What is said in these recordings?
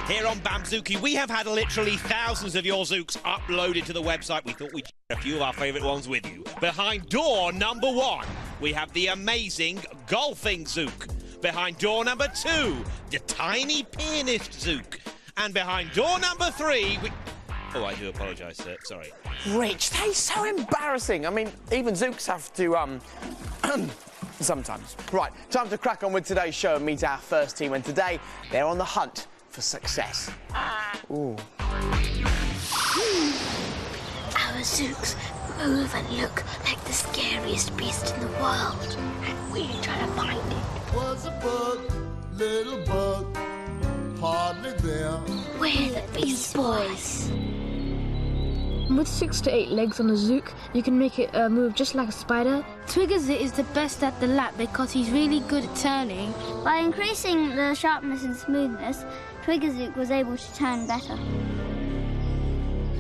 Here on Bamzooki, we have had literally thousands of your Zooks uploaded to the website. We thought we'd share a few of our favourite ones with you. Behind door number 1, we have the amazing golfing Zook. Behind door number 2, the tiny pianist Zook. And behind door number 3, we... Oh, I do apologise, sir. Sorry. Rich, that is so embarrassing. I mean, even Zooks have to, sometimes. Right, time to crack on with today's show and meet our first team. And today, they're on the hunt for success. Ooh. Our Zooks move and look like the scariest beast in the world. And we're trying to find it. Was a bug, little bug, hardly there. We're the Beast Boys. With 6 to 8 legs on a Zook, you can make it move just like a spider. Twiggerzit is the best at the lap because he's really good at turning. By increasing the sharpness and smoothness, Twiggerzit was able to turn better.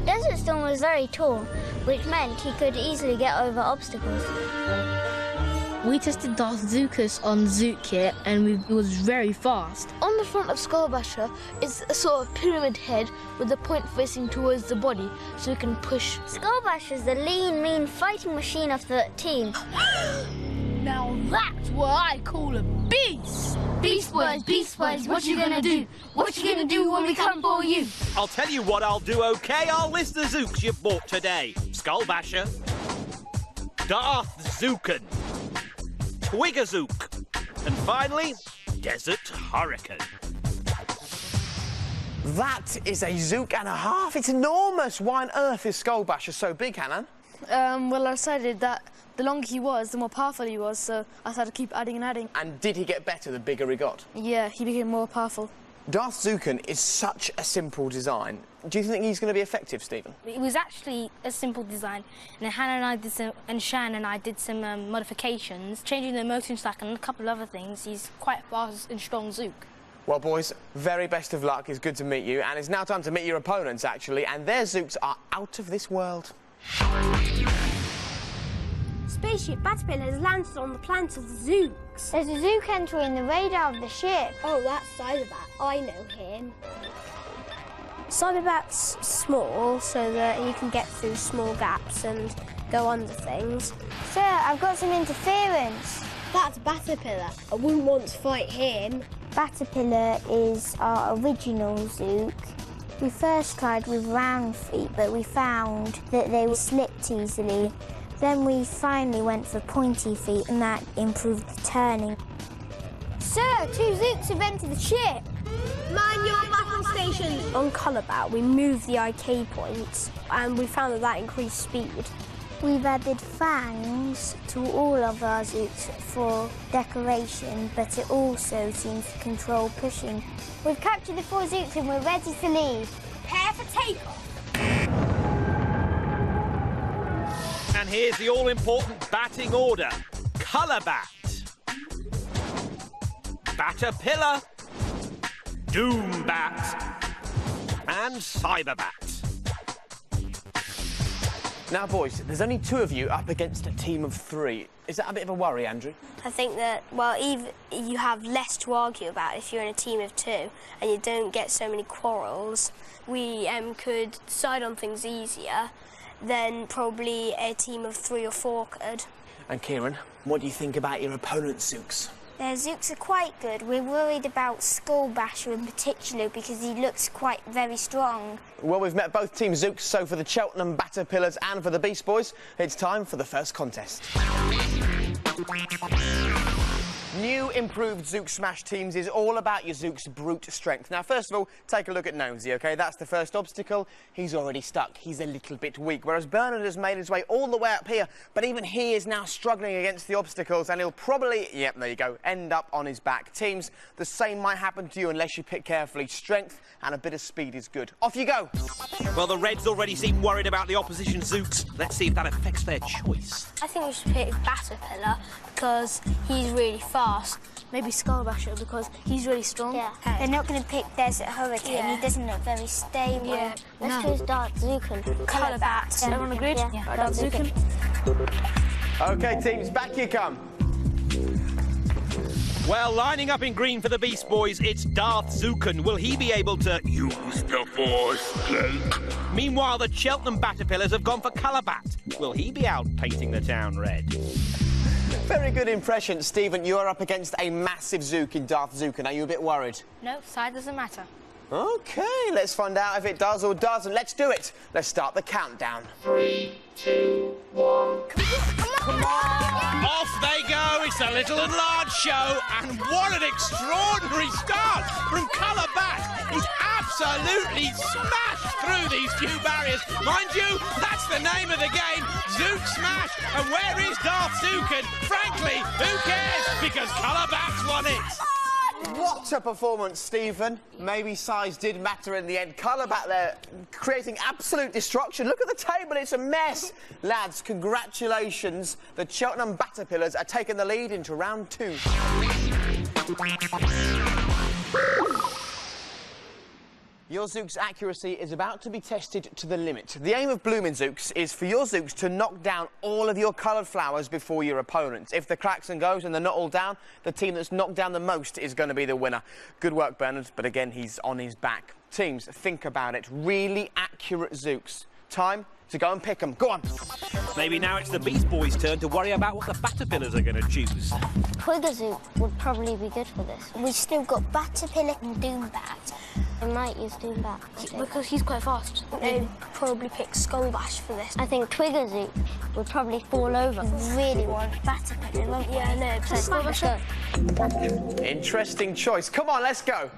Desert Storm was very tall, which meant he could easily get over obstacles. We tested Darth Zookus on Zookit and it was very fast. On the front of Skullbasher is a sort of pyramid head with the point facing towards the body so we can push. Skullbasher's the lean, mean fighting machine of the team. Now that's what I call a beast! Beast Boys, what you gonna do? What you gonna do when we come for you? I'll tell you what I'll do, OK? I'll list the Zooks you've bought today. Skullbasher, Darth Zookin, Twiggerzook, and finally, Desert Hurricane. That is a Zook and a half. It's enormous. Why on earth is Skullbasher so big, Hanan? Well, I decided that the longer he was, the more powerful he was, so I started to keep adding and adding. And did he get better the bigger he got? Yeah, he became more powerful. Darth Zookin is such a simple design. Do you think he's going to be effective, Stephen? It was actually a simple design, and Hannah and I did some, and Shan and I did some modifications, changing the motion stack and a couple of other things. He's quite a fast and strong Zook. Well, boys, very best of luck. It's good to meet you, and it's now time to meet your opponents, actually, and their Zooks are out of this world. Spaceship Batapillars has landed on the planet of the Zooks. There's a Zook entering the radar of the ship. Oh, that's Cyberbat. I know him. Cyberbat's small, so that he can get through small gaps and go under things. Sir, I've got some interference. That's Batapillar. I wouldn't want to fight him. Batapillar is our original Zook. We first tried with round feet, but we found that they slipped easily. Then we finally went for pointy feet, and that improved the turning. Sir, 2 Zooks have entered the ship. Mind your battle stations. On Colourbat, we moved the IK points, and we found that increased speed. We've added fangs to all of our Zooks for decoration, but it also seems to control pushing. We've captured the 4 Zooks and we're ready to leave. Prepare for takeoff. And here's the all-important batting order. Colourbat, Batapillar, Doombat, and Cyberbat. Now, boys, there's only 2 of you up against a team of 3. Is that a bit of a worry, Andrew? I think that, well, even you have less to argue about if you're in a team of 2 and you don't get so many quarrels. We could decide on things easier than probably a team of 3 or 4 could. And Kieran, what do you think about your opponent's Zooks? Their Zooks are quite good. We're worried about Skullbasher in particular because he looks quite very strong. Well, we've met both team Zooks, so for the Cheltenham Batapillars and for the Beast Boys, it's time for the first contest. New improved Zook Smash teams is all about your Zook's brute strength. Now, first of all, take a look at Nosy, OK? That's the first obstacle. He's already stuck. He's a little bit weak, whereas Bernard has made his way all the way up here, but even he is now struggling against the obstacles, and he'll probably, yep, there you go, end up on his back. Teams, the same might happen to you unless you pick carefully. Strength and a bit of speed is good. Off you go. Well, the Reds already seem worried about the opposition Zooks. Let's see if that affects their choice. I think we should pick Batapillar because he's really fast. Maybe Skullbasher because he's really strong. Yeah. They're not going to pick Desert Hurricane. Yeah. He doesn't look very stable. Yeah. Let's choose Darth Zookin. Colourbat. Everyone agreed? Yeah. Darth Zookin. OK, teams, back you come. Well, lining up in green for the Beast Boys, it's Darth Zuken. Will he be able to use the Force, Luke? Meanwhile, the Cheltenham Batapillars have gone for Calabat. Will he be out painting the town red? Very good impression, Stephen. You are up against a massive Zook in Darth Zuken. Are you a bit worried? No, size doesn't matter. OK, let's find out if it does or doesn't. Let's do it. Let's start the countdown. 3, 2, 1. Come on! Off they go. It's a little and large show. And what an extraordinary start from Calabat. He's absolutely smashed through these few barriers. Mind you, that's the name of the game, Zook Smash. And where is Darth Zuken? Frankly, who cares? Because Calabat's won it. What a performance, Stephen. Maybe size did matter in the end. Calabat there creating absolute destruction. Look at the table, it's a mess. Lads, congratulations. The Cheltenham Batapillars are taking the lead into round 2. Your Zook's accuracy is about to be tested to the limit. The aim of Bloomin' Zooks is for your Zooks to knock down all of your coloured flowers before your opponents. If the cracks and goes and they're not all down, the team that's knocked down the most is going to be the winner. Good work, Bernard, but again, he's on his back. Teams, think about it. Really accurate Zooks. Time to go and pick them. Go on. Maybe now it's the Beast Boys' turn to worry about what the Batapillars are going to choose. Twiggerzook would probably be good for this. We've still got Batapillar and Doombat. I might use Doombat. Because he's quite fast. They'd probably pick Skullbash for this. I think Twiggerzook would probably fall over. Really want Batapillar, won't we? Yeah, no, Interesting choice. Come on, let's go.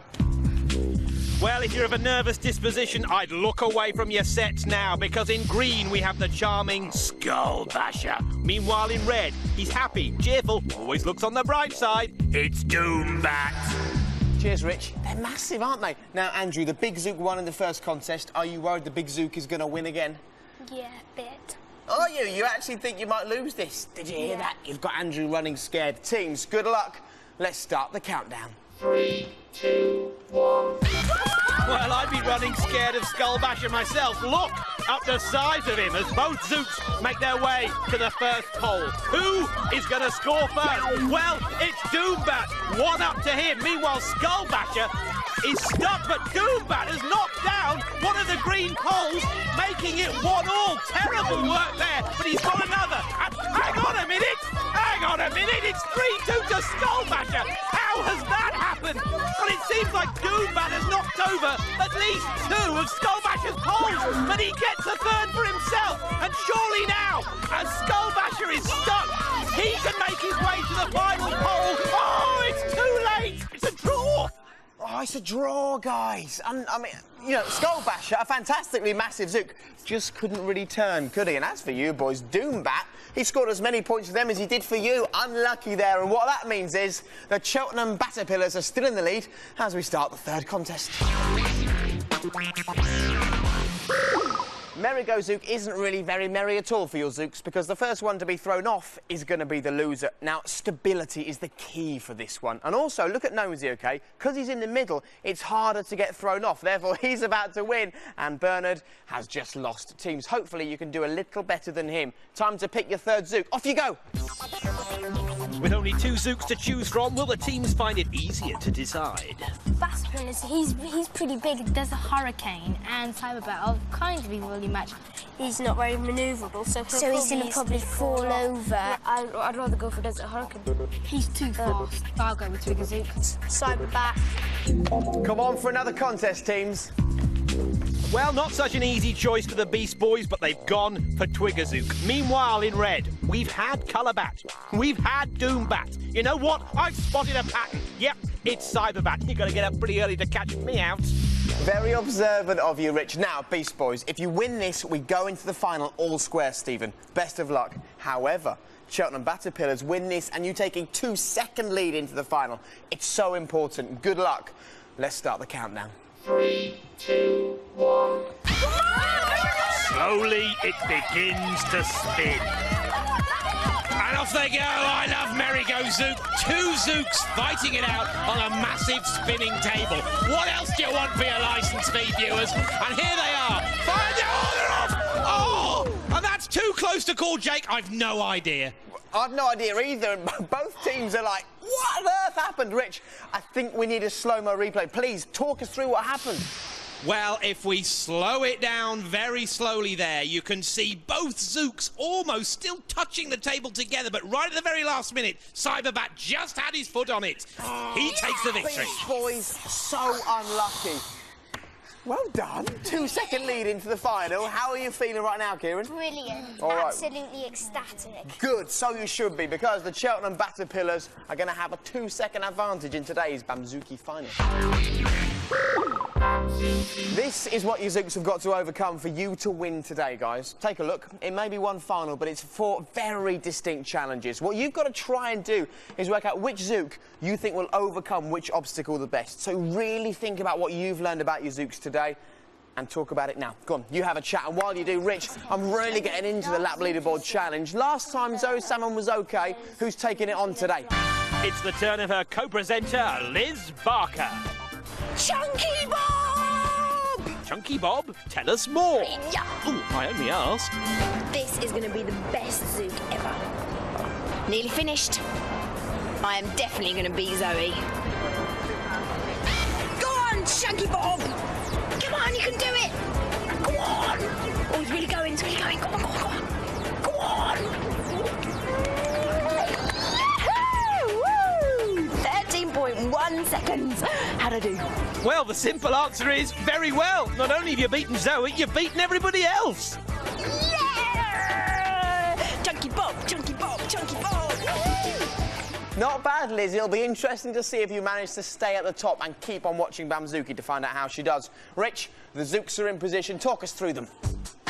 Well, if you're of a nervous disposition, I'd look away from your sets now, because in green we have the charming Skullbasher. Meanwhile, in red, he's happy, cheerful, always looks on the bright side. It's Doombat. Cheers, Rich. They're massive, aren't they? Now, Andrew, the big Zook won in the first contest. Are you worried the big Zook is going to win again? Yeah, a bit. Are you? You actually think you might lose this? Did you hear that? You've got Andrew running scared. Teams, good luck. Let's start the countdown. 3, 2, 1. Well, I'd be running scared of Skullbasher myself. Look up the size of him as both Zooks make their way to the first hole. Who is going to score first? Well, it's Doombat. 1 up to him. Meanwhile, Skullbasher is stuck, but Doombat has knocked down one of the green poles, making it 1-1. Terrible work there, but he's got another. And hang on a minute. Hang on a minute. It's 3-2 to Skullbasher. How has that happened? Well, it seems like Doombat has knocked over at least 2 of Skullbasher's poles, but he gets a third for himself. And surely now, as Skullbasher is stuck, he can make his way to the final pole. Oh, it's too late. It's a draw. Oh, it's a draw, guys. I mean, you know, Skullbasher, a fantastically massive Zook, just couldn't really turn, could he? And as for you boys, Doombat, he scored as many points for them as he did for you. Unlucky there. And what that means is the Cheltenham Batapillars are still in the lead as we start the third contest. Merry Go Zook isn't really very merry at all for your Zooks, because the first one to be thrown off is going to be the loser. Now, stability is the key for this one. And also, look at Nosy, OK? Because he's in the middle, it's harder to get thrown off. Therefore, he's about to win, and Bernard has just lost. Teams, hopefully you can do a little better than him. Time to pick your third Zook. Off you go! With only 2 Zooks to choose from, will the teams find it easier to decide? Fastman is he's pretty big. There's a Hurricane and Cyberbat are kind of evenly matched. He's not very manoeuvrable, so he's going to probably fall over. Yeah, I'd rather go for Desert Hurricane. He's too fast. I'll go with Twiggerzook. Cyberbat. Come on for another contest, teams. Well, not such an easy choice for the Beast Boys, but they've gone for Twiggerzook. Meanwhile, in red, we've had Calabat. We've had Doombat. You know what? I've spotted a pack. Yep, it's Cyberbat. You've got to get up pretty early to catch me out. Very observant of you, Rich. Now, Beast Boys, if you win this, we go into the final all square, Stephen. Best of luck. However, Cheltenham Batapillars win this and you take a 2-second lead into the final. It's so important. Good luck. Let's start the countdown. 3, 2, 1. Slowly, it begins to spin. And off they go. I love Merry Go Zook. 2 Zooks fighting it out on a massive spinning table. What else do you want for your licence fee, viewers? And here they are. Find it. Oh, they're off. Oh, and that's 2 close to call, Jake? I've no idea. I've no idea either, and both teams are like, what on earth happened, Rich? I think we need a slow-mo replay. Please, talk us through what happened. Well, if we slow it down very slowly there, you can see both Zooks almost still touching the table together, but right at the very last minute, Cyberbat just had his foot on it. He takes the victory. These boys, so unlucky. Well done. 2-second lead into the final. How are you feeling right now, Kieran? Brilliant. All right. Absolutely ecstatic. Good, so you should be, because the Cheltenham Batapillars are going to have a 2-second advantage in today's Bamzooki final. This is what you Zooks have got to overcome for you to win today, guys. Take a look. It may be one final, but it's 4 very distinct challenges. What you've got to try and do is work out which Zook you think will overcome which obstacle the best. So really think about what you've learned about your Zooks today and talk about it now. Go on, you have a chat, and while you do, Rich, I'm really getting into the lap leaderboard challenge. Last time Zoe Salmon was OK. Who's taking it on today? It's the turn of her co-presenter, Liz Barker. Chunky Bob! Chunky Bob, tell us more. Yeah. Ooh, I only asked. This is going to be the best Zook ever. Nearly finished. I am definitely going to beat Zoe. Go on, Chunky Bob! Come on, you can do it! Go on! Oh, he's really going, he's really going. Go on, go on, go on. Go on! 13.1 seconds. How'd I do? Well, the simple answer is very well. Not only have you beaten Zoe, you've beaten everybody else. Yeah! Chunky Bob, Chunky Bob, Chunky Bob! Not bad, Liz. It'll be interesting to see if you manage to stay at the top and keep on watching Bamzooki to find out how she does. Rich, the Zooks are in position. Talk us through them.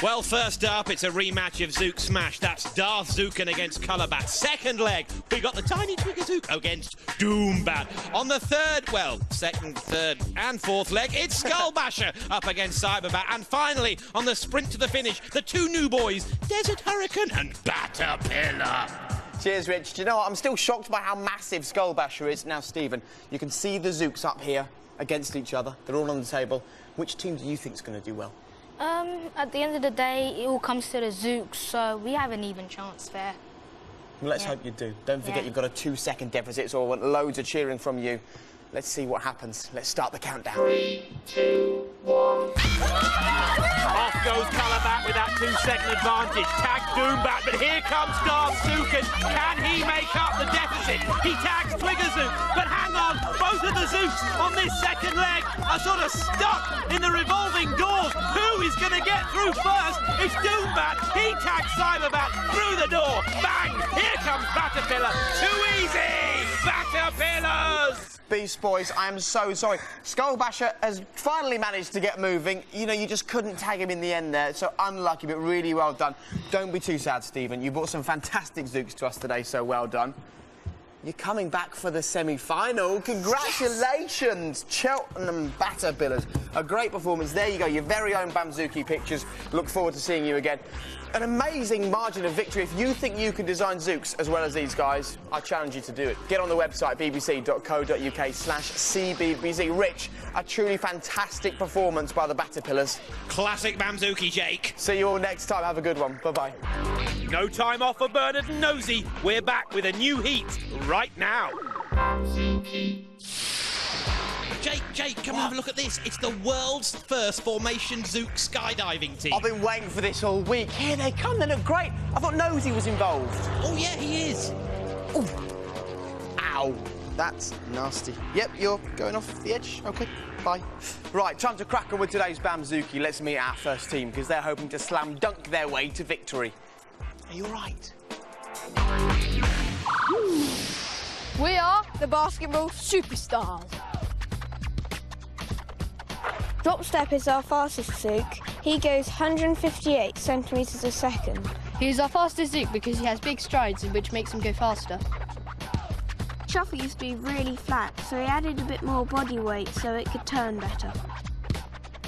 Well, first up, it's a rematch of Zook Smash. That's Darth Zookin against Colourbat. Second leg, we got the tiny Trigger Zook against Doombat. On the third, well, second, third and fourth leg, it's Skull Basher up against Cyberbat. And finally, on the sprint to the finish, the 2 new boys, Desert Hurricane and Batapillar. Cheers, Rich. Do you know what? I'm still shocked by how massive Skull Basher is. Now, Stephen, you can see the Zooks up here against each other. They're all on the table. Which team do you think is going to do well? At the end of the day, it all comes to the Zooks, so we have an even chance there. Well, let's hope you do. Don't forget you've got a 2-second deficit, so I want loads of cheering from you. Let's see what happens. Let's start the countdown. 3, 2, 1. Off goes Colourbat with that 2-second advantage. Tags Doombat, but here comes Darth Zookin. Can he make up the deficit? He tags Trigger Zook, but hang on, both of the Zooks on this second leg are sort of stuck in the revolving doors. Who is going to get through first? It's Doombat. He tags Cyberbat through the door. Bang! Here comes Batapillar. Too easy! Batapillars! Beast Boys, I am so sorry. Skull Basher has finally managed to get moving. You know, you just couldn't tag him in the end there, so unlucky, but really well done. Don't be too sad, Stephen. You brought some fantastic Zooks to us today, so well done. You're coming back for the semi-final. Congratulations, Cheltenham Batapillars. A great performance. There you go, your very own Bamzooki pictures. Look forward to seeing you again. An amazing margin of victory. If you think you can design Zooks as well as these guys, I challenge you to do it. Get on the website, bbc.co.uk/cbbc. Rich, a truly fantastic performance by the Batapillars. Classic Bamzooki, Jake. See you all next time. Have a good one. Bye-bye. No time off for Bernard and Nosy. We're back with a new heat right now. Jake, come and have a look at this. It's the world's first formation Zook skydiving team. I've been waiting for this all week. Here they come. They look great. I thought Nosy was involved. Oh, yeah, he is. Ooh. Ow. That's nasty. Yep, you're going off the edge. OK, bye. Right, time to crack on with today's Bamzooki. Let's meet our first team, because they're hoping to slam dunk their way to victory. Are you all right? We are the basketball superstars. Dropstep is our fastest Zook. He goes 158 centimetres a second. He is our fastest Zook because he has big strides, which makes him go faster. Shuffle used to be really flat, so he added a bit more body weight so it could turn better.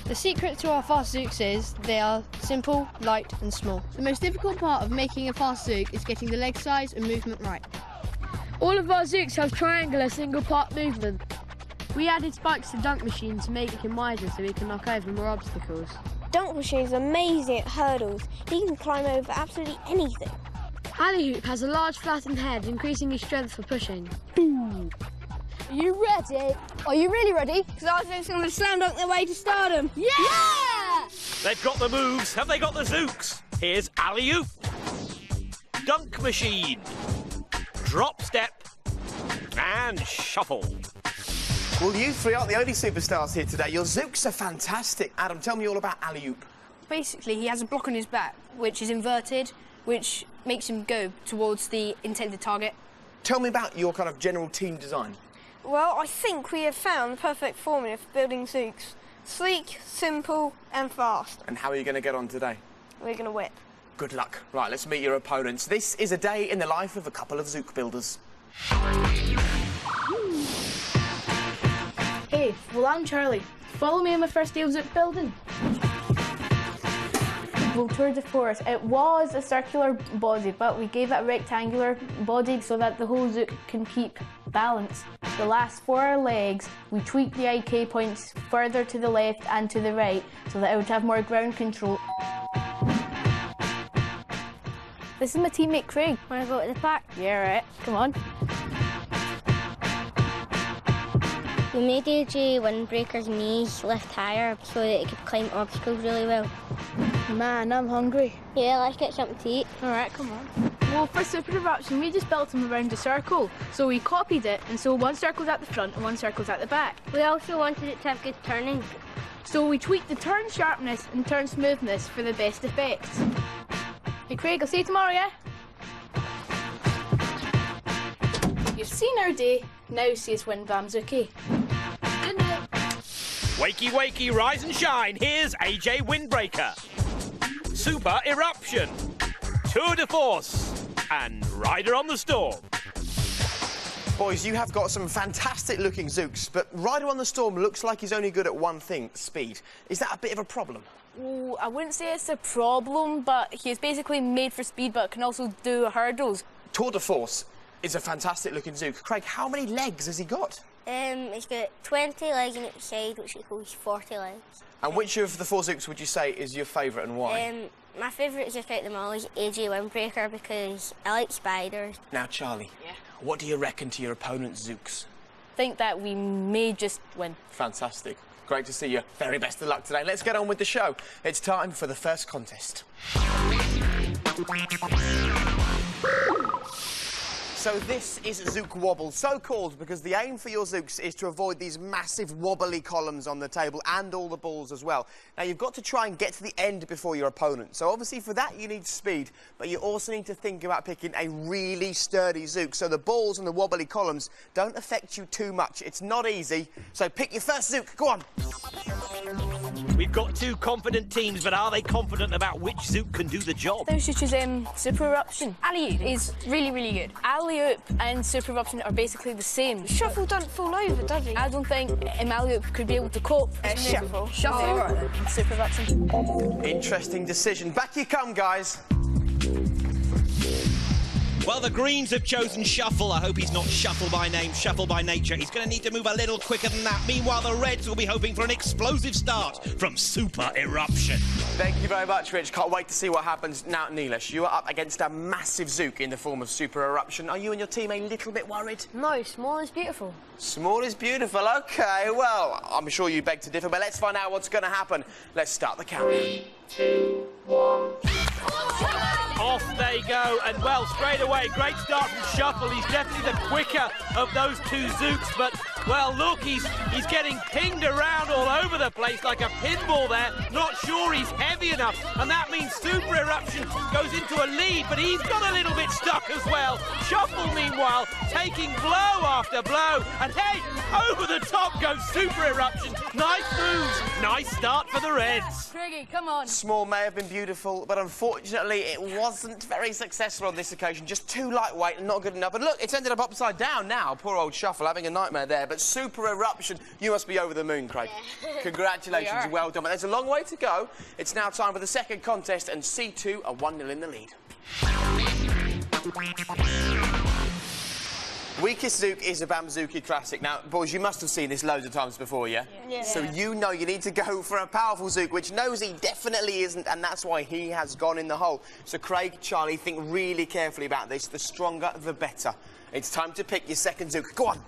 The secret to our fast Zooks is they are simple, light and small. The most difficult part of making a fast Zook is getting the leg size and movement right. All of our Zooks have triangular single-part movement. We added spikes to dunk machine to make him wider so he can knock over more obstacles. dunk machine is amazing at hurdles. He can climb over absolutely anything. Alley-oop has a large flattened head, increasing his strength for pushing. Are you ready? Are you really ready? Because I was going to slam dunk their way to stardom. Yeah! They've got the moves. Have they got the Zooks? Here's alley-oop. Dunk machine. Drop step. And shuffle. Well, you three aren't the only superstars here today. Your Zooks are fantastic. Adam, tell me all about alley-oop. Basically, he has a block on his back, which is inverted, which makes him go towards the intended target. Tell me about your kind of general team design. Well, I think we have found the perfect formula for building Zooks. Sleek, simple and fast. And how are you going to get on today? We're going to whip. Good luck. Right, let's meet your opponents. This is a day in the life of a couple of Zook builders. Hey, well, I'm Charlie. Follow me on my first day of Zook building. Well, tour de force. It was a circular body, but we gave it a rectangular body so that the whole Zook can keep balance. The last 4 legs, we tweaked the IK points further to the left and to the right so that it would have more ground control. This is my teammate Craig. Want to go to the park? Yeah, right. Come on. We made AJ Windbreaker's knees lift higher so that he could climb obstacles really well. Man, I'm hungry. Yeah, let's get something to eat. All right, come on. Well, for Super Eruption, we just built him around a circle. So we copied it, and so one circle's at the front and one circle's at the back. We also wanted it to have good turning. So we tweaked the turn sharpness and turn smoothness for the best effects. Hey Craig, I'll see you tomorrow, yeah? You've seen our day, now see us win Bamzooki. Good night. Wakey, wakey, rise and shine. Here's AJ Windbreaker. Super Eruption. Tour de Force. And Rider on the Storm. Boys, you have got some fantastic looking Zooks, but Rider on the Storm looks like he's only good at one thing, speed. Is that a bit of a problem? Oh, I wouldn't say it's a problem, but he's basically made for speed, but can also do hurdles. Tour de Force is a fantastic looking Zook. Craig, how many legs has he got? He's got 20 legs on each side, which equals 40 legs. And which of the 4 Zooks would you say is your favourite and why? My favourite Zook out of them all is AJ Windbreaker because I like spiders. Now, Charlie, yeah, what do you reckon to your opponent's Zooks? Think that we may just win. Fantastic. Great to see you. Very best of luck today. Let's get on with the show. It's time for the first contest. So this is Zook Wobble, so called because the aim for your Zooks is to avoid these massive wobbly columns on the table and all the balls as well. Now you've got to try and get to the end before your opponent. So obviously for that you need speed, but you also need to think about picking a really sturdy Zook so the balls and the wobbly columns don't affect you too much. It's not easy, so pick your first Zook. Go on. We've got 2 confident teams, but are they confident about which Zook can do the job? Those such as Super Eruption. Alley-oop is really, really good. Alley-oop and Super Eruption are basically the same. Shuffle don't fall over, does he? I don't think Alley-oop could be able to cope. Shuffle. Shuffle. Oh, right. Super Eruption. Interesting decision. Back you come, guys. Well, the Greens have chosen Shuffle. I hope he's not Shuffle by name, Shuffle by nature. He's going to need to move a little quicker than that. Meanwhile, the Reds will be hoping for an explosive start from Super Eruption. Thank you very much, Rich. Can't wait to see what happens. Now, Neelish, you are up against a massive Zook in the form of Super Eruption. Are you and your team a little bit worried? No, small is beautiful. Small is beautiful. OK, well, I'm sure you beg to differ, but let's find out what's going to happen. Let's start the countdown. 2, 1... Off they go, and well, straight away, great start from Shuffle. He's definitely the quicker of those 2 Zooks, but, well, look, he's getting pinged around all over the place like a pinball there. Not sure he's heavy enough, and that means Super Eruption goes into a lead, but he's got a little bit stuck as well. Shuffle, meanwhile, taking blow after blow, and hey, over the top goes Super Eruption. Nice moves, nice start for the Reds. Craigie, come on. Small may have been beautiful, but unfortunately it wasn't very successful on this occasion. Just too lightweight and not good enough. And look, it's ended up upside down now. Poor old Shuffle having a nightmare there. But Super Eruption, you must be over the moon, Craig. Yeah. Congratulations, well done. But there's a long way to go. It's now time for the second contest, and C2 are 1-0 in the lead. Weakest Zook is a Bamzooki classic. Now, boys, you must have seen this loads of times before, yeah? Yeah. So you know you need to go for a powerful Zook, which Nosy definitely isn't, and that's why he has gone in the hole. So Craig, Charlie, think really carefully about this. The stronger, the better. It's time to pick your second Zook. Go on.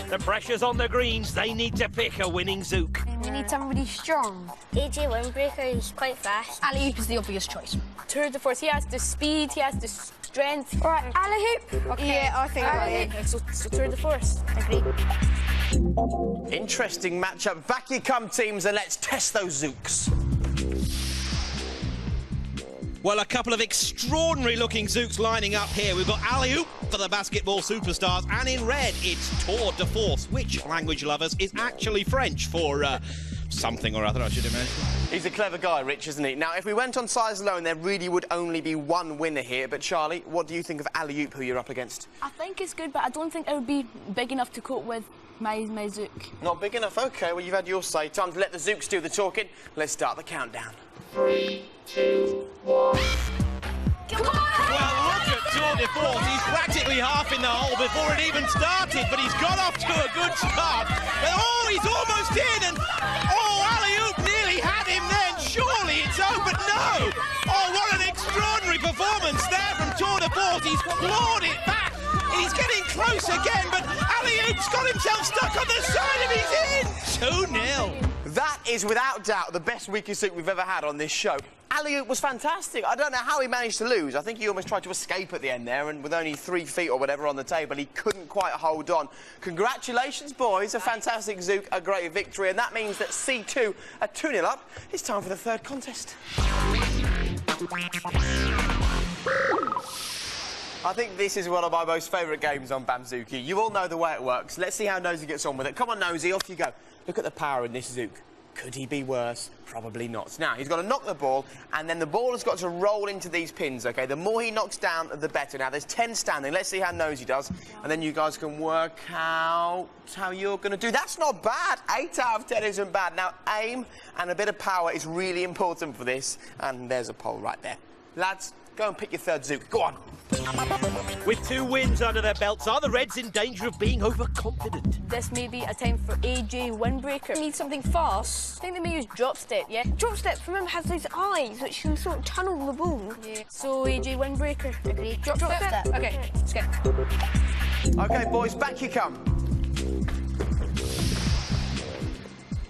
The pressure's on the greens. They need to pick a winning Zook. We need somebody strong. AJ Windbreaker, he's quite fast. Alley-oop is the obvious choice. Tour de force, he has the speed, he has the strength. All right, alley-hoop. Okay. Yeah, I think alley-hoop. so tour de force. Agree. Interesting matchup. Back you come, teams, and let's test those Zooks. Well, a couple of extraordinary-looking Zooks lining up here. We've got alley-oop for the basketball superstars, and in red, it's tour de force, which, language lovers, is actually French for something or other, I should imagine. He's a clever guy, Rich, isn't he? Now, if we went on size alone, there really would only be one winner here. But, Charlie, what do you think of alley-oop, who you're up against? I think it's good, but I don't think it would be big enough to cope with my Zook. Not big enough? OK, well, you've had your say. Time to let the Zooks do the talking. Let's start the countdown. 3, 2, 1... Come on! Well, look at tour de force. He's practically half in the hole before it even started, but he's got off to a good start. But, oh, he's almost in, and, oh, alley-oop nearly had him then. Surely it's over. No! Oh, what an extraordinary performance there from tour de force. He's clawed it back. He's getting close again, but alley-oop's got himself stuck on the side of his in. 2-0. That is, without doubt, the best weakest Zook we've ever had on this show. Alley-oop was fantastic. I don't know how he managed to lose. I think he almost tried to escape at the end there, and with only 3 feet or whatever on the table, he couldn't quite hold on. Congratulations, boys. A fantastic Zook, a great victory, and that means that C2 are 2-0 up. It's time for the third contest. I think this is one of my most favourite games on Bamzooki. You all know the way it works. Let's see how Nosy gets on with it. Come on, Nosy, off you go. Look at the power in this Zook. Could he be worse? Probably not. Now, he's got to knock the ball, and then the ball has got to roll into these pins, OK? The more he knocks down, the better. Now, there's 10 standing. Let's see how Nosy does, and then you guys can work out how you're going to do. That's not bad. 8 out of 10 isn't bad. Now, aim and a bit of power is really important for this, and there's a pole right there. Lads, go and pick your third Zook. Go on. With 2 wins under their belts, are the Reds in danger of being overconfident? This may be a time for AJ Windbreaker. Need something fast. I think they may use drop step, yeah? Drop step, remember, has those eyes which can sort of tunnel the ball. Yeah. So AJ Windbreaker. Agree. Drop step. OK, let's go. OK, boys, back you come.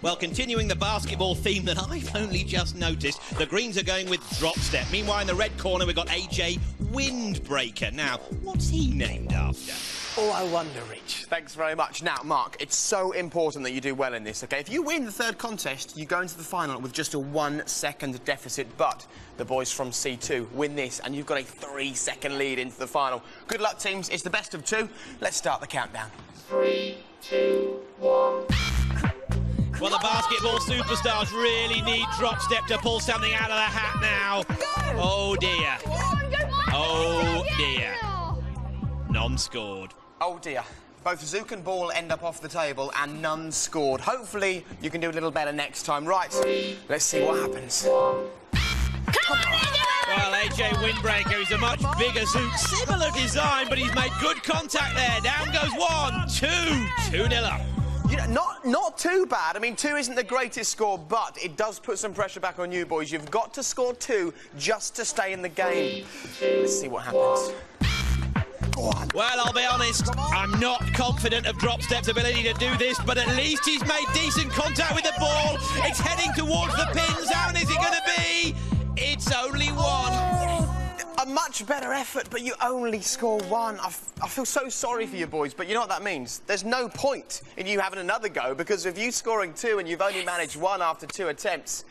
Well, continuing the basketball theme that I've only just noticed, the Greens are going with drop step. Meanwhile, in the red corner, we've got AJ Windbreaker. Now, what's he named after? Oh, I wonder, Rich. Thanks very much. Now, Mark, it's so important that you do well in this, OK? If you win the third contest, you go into the final with just a 1-second deficit. But the boys from C2 win this, and you've got a 3-second lead into the final. Good luck, teams. It's the best of 2. Let's start the countdown. 3, 2, 1... Well, the basketball superstars really need drop step to pull something out of the hat now. Go! Oh, dear. Oh, dear. None scored. Oh, dear. Both Zook and ball end up off the table and none scored. Hopefully, you can do a little better next time. Right, let's see what happens. Well, AJ Windbreaker is a much bigger Zook. Similar design, but he's made good contact there. Down goes 1, 2, 2-0 up. You know, not too bad. I mean, 2 isn't the greatest score, but it does put some pressure back on you, boys. You've got to score 2 just to stay in the game. Let's see what happens. Go on. Well, I'll be honest, I'm not confident of drop step's ability to do this, but at least he's made decent contact with the ball. It's heading towards the pins. How is it going to be? It's only 1. A much better effort, but you only score 1. I feel so sorry for you boys, but you know what that means? There's no point in you having another go, because if you scoring 2 and you've only managed 1 after 2 attempts,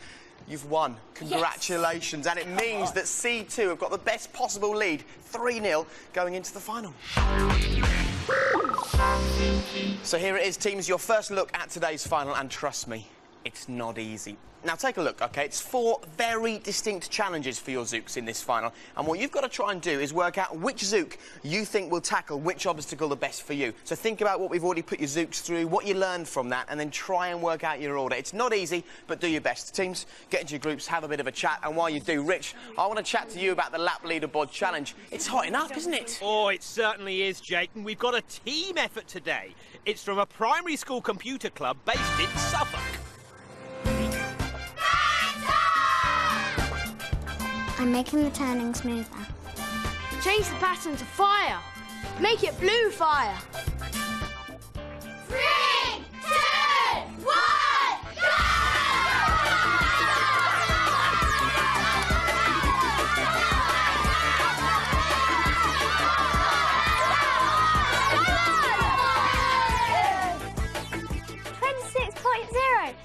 you've won. Congratulations. Yes. And it means that C2 have got the best possible lead, 3-0, going into the final. So here it is, teams, your first look at today's final, and trust me, It's not easy. Now, take a look, OK? It's 4 very distinct challenges for your Zooks in this final, and what you've got to try and do is work out which Zook you think will tackle which obstacle the best for you. So think about what we've already put your Zooks through, what you learned from that, and then try and work out your order. It's not easy, but do your best. Teams, get into your groups, have a bit of a chat, and while you do, Rich, I want to chat to you about the lap leaderboard challenge. It's hotting up, isn't it? Oh, it certainly is, Jake, and we've got a team effort today. It's from a primary school computer club based in Suffolk. I'm making the turning smoother. Change the pattern to fire. Make it blue fire. 3, 2, 1, go!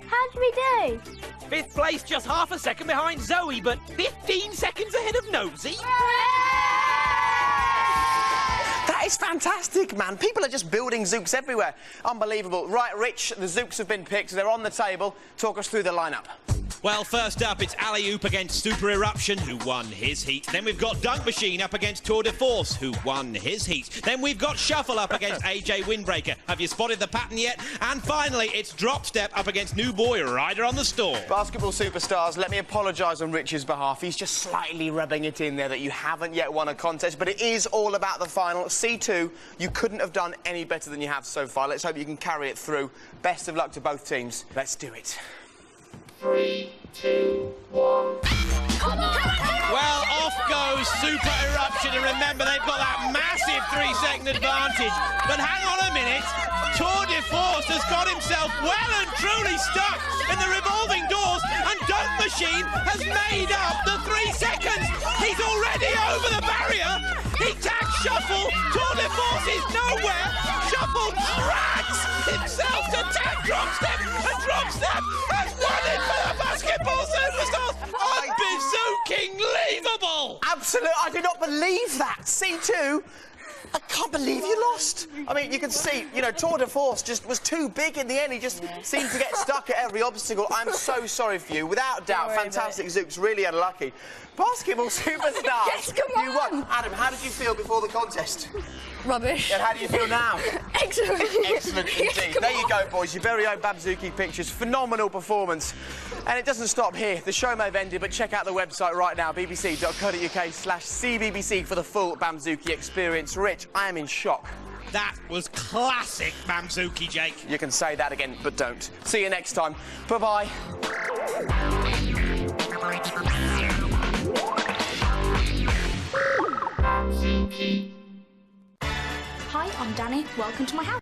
How did we do? 5th place, just half a second behind Zoe, but 15 seconds ahead of Nosy. That is fantastic, man. People are just building Zooks everywhere. Unbelievable. Right, Rich, the Zooks have been picked. They're on the table. Talk us through the lineup. Well, first up, it's Alley Oop against Super Eruption, who won his heat. Then we've got Dunk Machine up against Tour de Force, who won his heat. Then we've got Shuffle up against AJ Windbreaker. Have you spotted the pattern yet? And finally, it's Drop Step up against New Boy Rider on the Storm. Basketball superstars, let me apologise on Rich's behalf. He's just slightly rubbing it in there that you haven't yet won a contest, but it is all about the final. C2, you couldn't have done any better than you have so far. Let's hope you can carry it through. Best of luck to both teams. Let's do it. 3, 2, 1. Well, off goes Super Eruption, and remember, they've got that massive 3-second advantage. But hang on a minute, Tour de Force has got himself well and truly stuck in the revolving doors, and Dunk Machine has made up the 3 seconds. He's already over the barrier. He tags Shuffle. Tour de Force is nowhere. Shuffle drags himself to tag Drop Step, and Drop Step has won it for the basketball superstars. Unbezooking-leavable! Absolutely, I do not believe that. C2, I can't believe you lost. I mean, you can see, you know, Tour de Force just was too big in the end. He just seemed to get stuck at every obstacle. I'm so sorry for you. Without doubt, fantastic Zooks, really unlucky. Basketball superstars. Yes, come on. You won. Adam, how did you feel before the contest? Rubbish. And how do you feel now? Excellent. Excellent indeed. There you go, boys. Your very own Bamzooki pictures. Phenomenal performance. And it doesn't stop here. The show may have ended, but check out the website right now, bbc.co.uk/cbbc for the full Bamzooki experience. Rich, I am in shock. That was classic Bamzooki, Jake. You can say that again, but don't. See you next time. Bye-bye. Hi, I'm Danny. Welcome to my house.